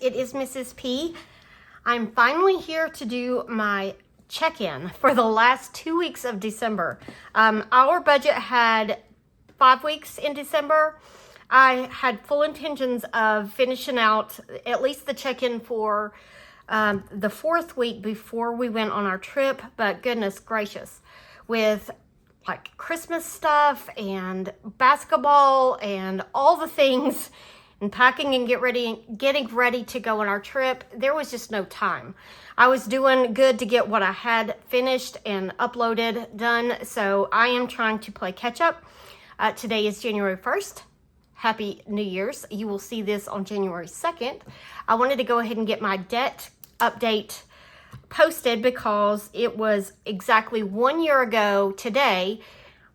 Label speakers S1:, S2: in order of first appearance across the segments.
S1: it is Mrs. P. I'm finally here to do my check-in for the last 2 weeks of December. Our budget had 5 weeks in December. I had full intentions of finishing out at least the check-in for the 4th week before we went on our trip, but goodness gracious, with like Christmas stuff and basketball and all the things and packing and getting ready to go on our trip, there was just no time. I was doing good to get what I had finished and uploaded done, so I am trying to play catch up. Today is January 1st. Happy New Year's. You will see this on January 2nd. I wanted to go ahead and get my debt update posted because it was exactly 1 year ago today,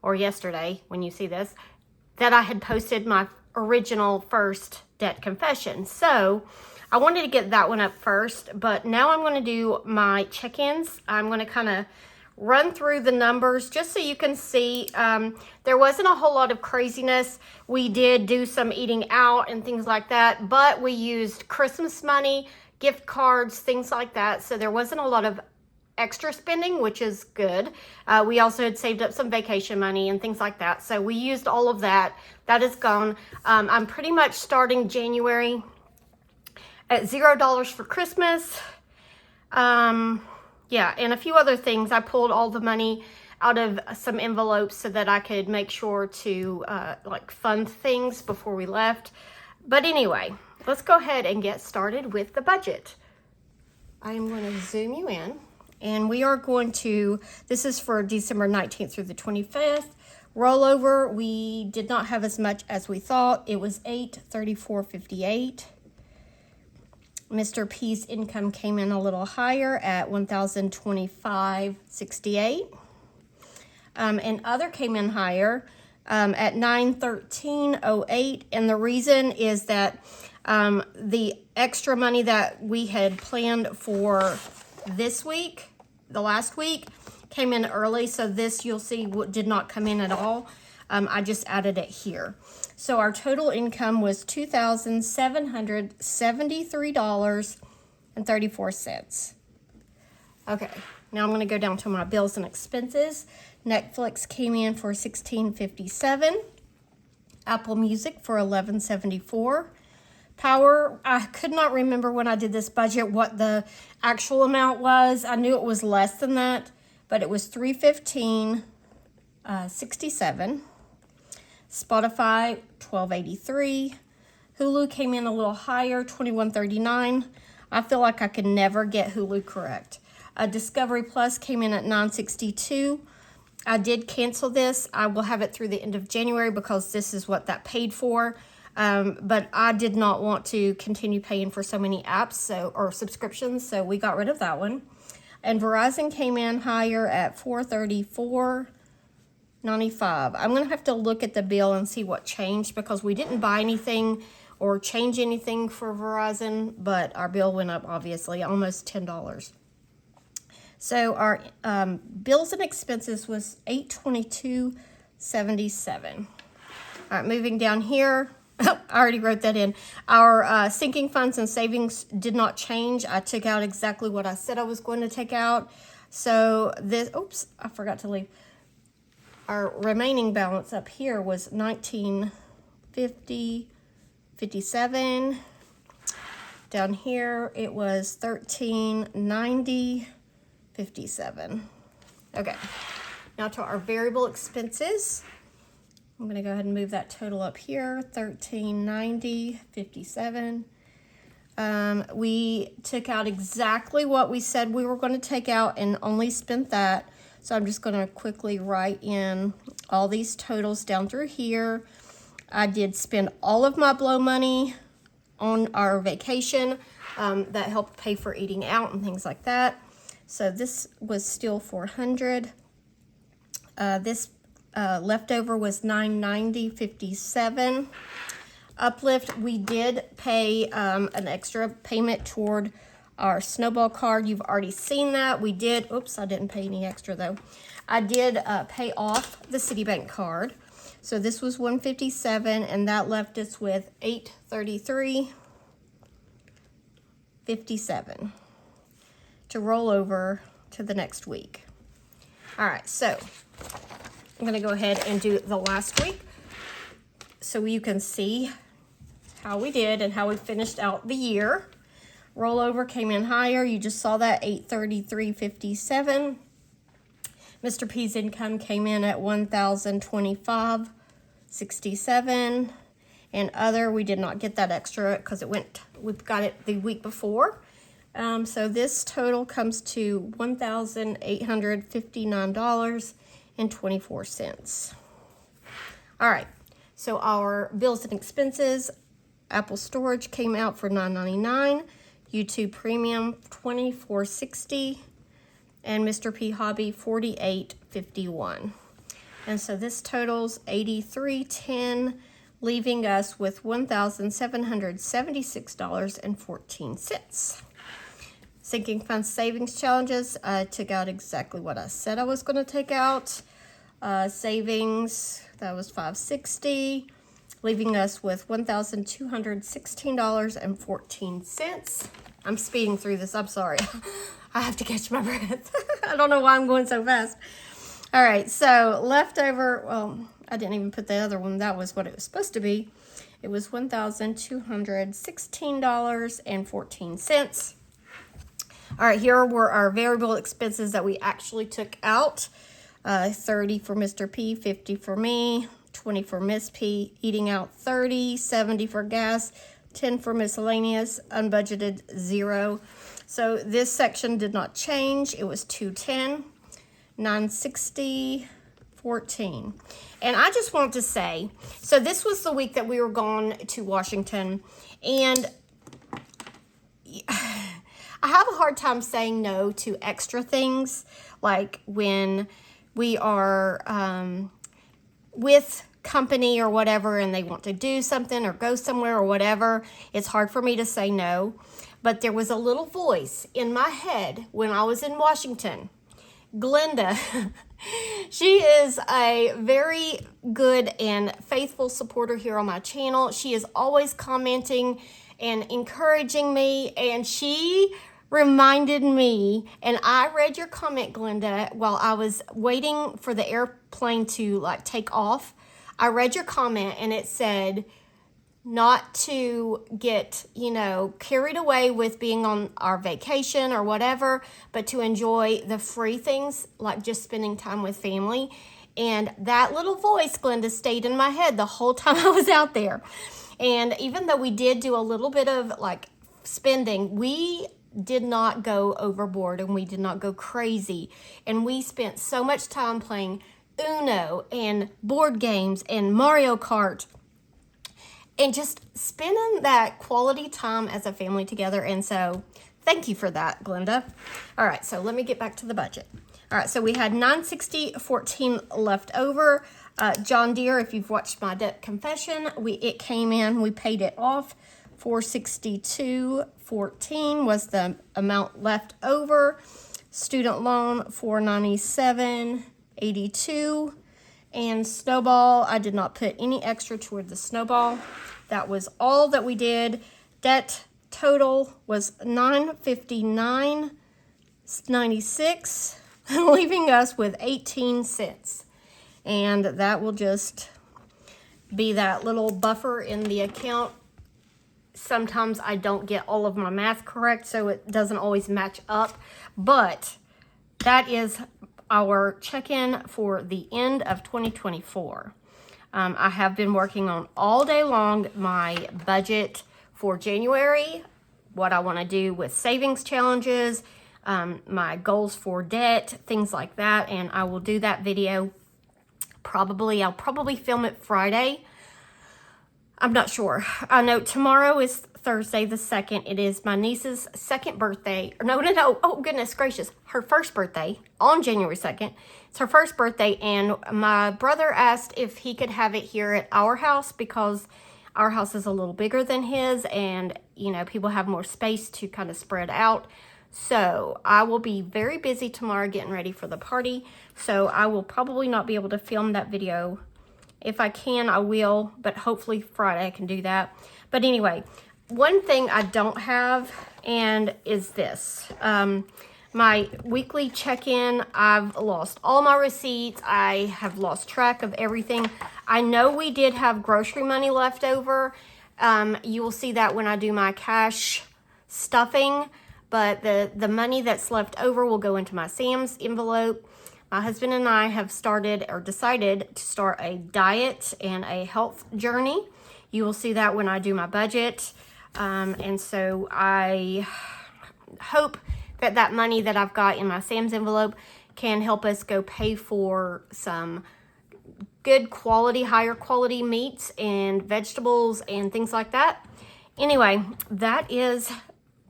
S1: or yesterday when you see this, that I had posted my original first debt confession. So I wanted to get that one up first, but now I'm going to do my check-ins. I'm going to kind of run through the numbers just so you can see. There wasn't a whole lot of craziness. We did do some eating out and things like that, but we used Christmas money, gift cards, things like that. So there wasn't a lot of extra spending, which is good. We also had saved up some vacation money and things like that. So we used all of that. That is gone. I'm pretty much starting January at $0 for Christmas. Yeah, and a few other things. I pulled all the money out of some envelopes so that I could make sure to like fund things before we left. But anyway, let's go ahead and get started with the budget. I am going to zoom you in, and we are going to, this is for December 19th through the 25th. Rollover, we did not have as much as we thought. It was $834.58. Mr. P's income came in a little higher at $1,025.68. And other came in higher at $913.08. And the reason is that the extra money that we had planned for this week, the last week, came in early. So this, you'll see, did not come in at all. I just added it here. So our total income was $2,773.34. Okay, now I'm going to go down to my bills and expenses. Netflix came in for $16.57. Apple Music for $11.74. Power, I could not remember when I did this budget what the actual amount was. I knew it was less than that, but it was $315.67. Spotify, $12.83. Hulu came in a little higher, $21.39. I feel like I could never get Hulu correct. Discovery Plus came in at $9.62. I did cancel this. I will have it through the end of January because this is what that paid for. But I did not want to continue paying for so many apps or subscriptions, so we got rid of that one. And Verizon came in higher at $434.95. I'm going to have to look at the bill and see what changed because we didn't buy anything or change anything for Verizon, but our bill went up, obviously, almost $10. So our bills and expenses was $822.77. All right, moving down here. I already wrote that in. Our sinking funds and savings did not change. I took out exactly what I said I was going to take out. So this, oops, I forgot to leave. Our remaining balance up here was $1950.57. Down here it was $1390.57. Okay, now to our variable expenses. I'm going to go ahead and move that total up here, $1390.57. We took out exactly what we said we were going to take out and only spent that. So I'm just going to quickly write in all these totals down through here. I did spend all of my blow money on our vacation. That helped pay for eating out and things like that. So this was still $400. This leftover was $990.57. Uplift, we did pay an extra payment toward our snowball card. You've already seen that. We did, oops, I didn't pay any extra though. I did pay off the Citibank card. So this was $157 and that left us with $833. $1,033.57 to roll over to the next week. All right, so I'm gonna go ahead and do the last week so you can see how we did and how we finished out the year. Rollover came in higher. You just saw that, $833.57. Mr. P's income came in at $1,025.67. And other, we did not get that extra because we've got it the week before. So this total comes to $1,859.24. All right, so our bills and expenses, Apple Storage came out for $9.99, YouTube Premium $24.60, and Mr. P Hobby $48.51. And so this totals $83.10, leaving us with $1,776.14. Sinking Fund Savings Challenges, I took out exactly what I said I was going to take out. Savings, that was $560, leaving us with $1,216.14. I'm speeding through this, I'm sorry. I have to catch my breath. I don't know why I'm going so fast. All right, so leftover, well, I didn't even put the other one. That was what it was supposed to be. It was $1,216.14. All right, here were our variable expenses that we actually took out. 30 for Mr. P, 50 for me, 20 for Miss P, eating out 30, 70 for gas, 10 for miscellaneous, unbudgeted 0. So this section did not change. It was 210, 960, 14. And I just want to say, so this was the week that we were gone to Washington, and I have a hard time saying no to extra things, like when we are with company or whatever and they want to do something or go somewhere or whatever. It's hard for me to say no. But there was a little voice in my head when I was in Washington. Glenda, she is a very good and faithful supporter here on my channel. She is always commenting and encouraging me, and she reminded me, and I read your comment, Glenda, while I was waiting for the airplane to take off. I read your comment and it said not to get, carried away with being on our vacation or whatever, but to enjoy the free things, like just spending time with family. And that little voice, Glenda, stayed in my head the whole time I was out there. And even though we did do a little bit of spending, we did not go overboard and we did not go crazy. And we spent so much time playing Uno and board games and Mario Kart and just spending that quality time as a family together. And so thank you for that, Glenda. All right, so let me get back to the budget. All right, so we had $960.14 left over. John Deere, if you've watched my debt confession, it came in, we paid it off. $462.14 was the amount left over. Student loan, $497.82. And snowball, I did not put any extra toward the snowball. That was all that we did. Debt total was $959.96, leaving us with 18 cents. And that will just be that little buffer in the account. Sometimes I don't get all of my math correct, so it doesn't always match up. But that is our check-in for the end of 2024. I have been working on all day long my budget for January, what I want to do with savings challenges, my goals for debt, things like that. And I will do that video I'll probably film it Friday. I'm not sure. I know tomorrow is Thursday the 2nd. It is my niece's second birthday. No. Oh, goodness gracious. Her first birthday on January 2nd. It's her first birthday, and my brother asked if he could have it here at our house because our house is a little bigger than his, and, people have more space to kind of spread out. So I will be very busy tomorrow getting ready for the party. So I will probably not be able to film that video. If I can, I will, but hopefully Friday I can do that. But anyway, one thing I don't have and is this. My weekly check-in, I've lost all my receipts. I have lost track of everything. I know we did have grocery money left over. You will see that when I do my cash stuffing, but the money that's left over will go into my Sam's envelope. My husband and I have started or decided to start a diet and a health journey. You will see that when I do my budget. And so I hope that that money that I've got in my Sam's envelope can help us go pay for some good quality, higher quality meats and vegetables and things like that. Anyway, that is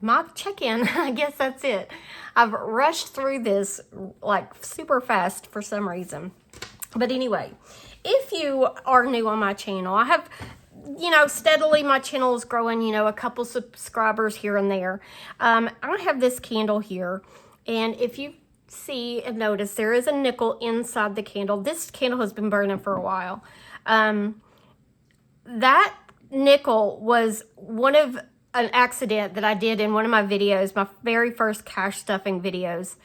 S1: my check-in. I guess that's it. I've rushed through this like super fast for some reason. But anyway, if you are new on my channel, I have, steadily my channel is growing, a couple subscribers here and there. I have this candle here, and if you see and notice, there is a nickel inside the candle. This candle has been burning for a while. That nickel was an accident that I did in one of my videos, my very first cash stuffing videos.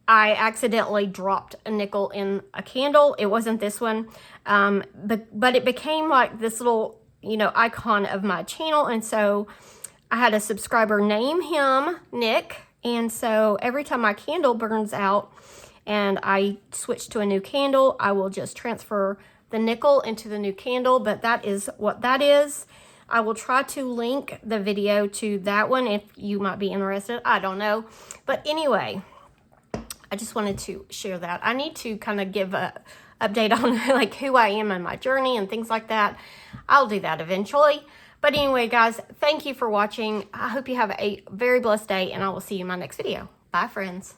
S1: I accidentally dropped a nickel in a candle. It wasn't this one, but it became like this little, icon of my channel. And so I had a subscriber name him Nick. And so every time my candle burns out and I switch to a new candle, I will just transfer the nickel into the new candle. But that is what that is. I will try to link the video to that one if you might be interested. I don't know. But anyway, I just wanted to share that. I need to kind of give a update on like who I am and my journey and things like that. I'll do that eventually. But anyway, guys, thank you for watching. I hope you have a very blessed day, and I will see you in my next video. Bye, friends.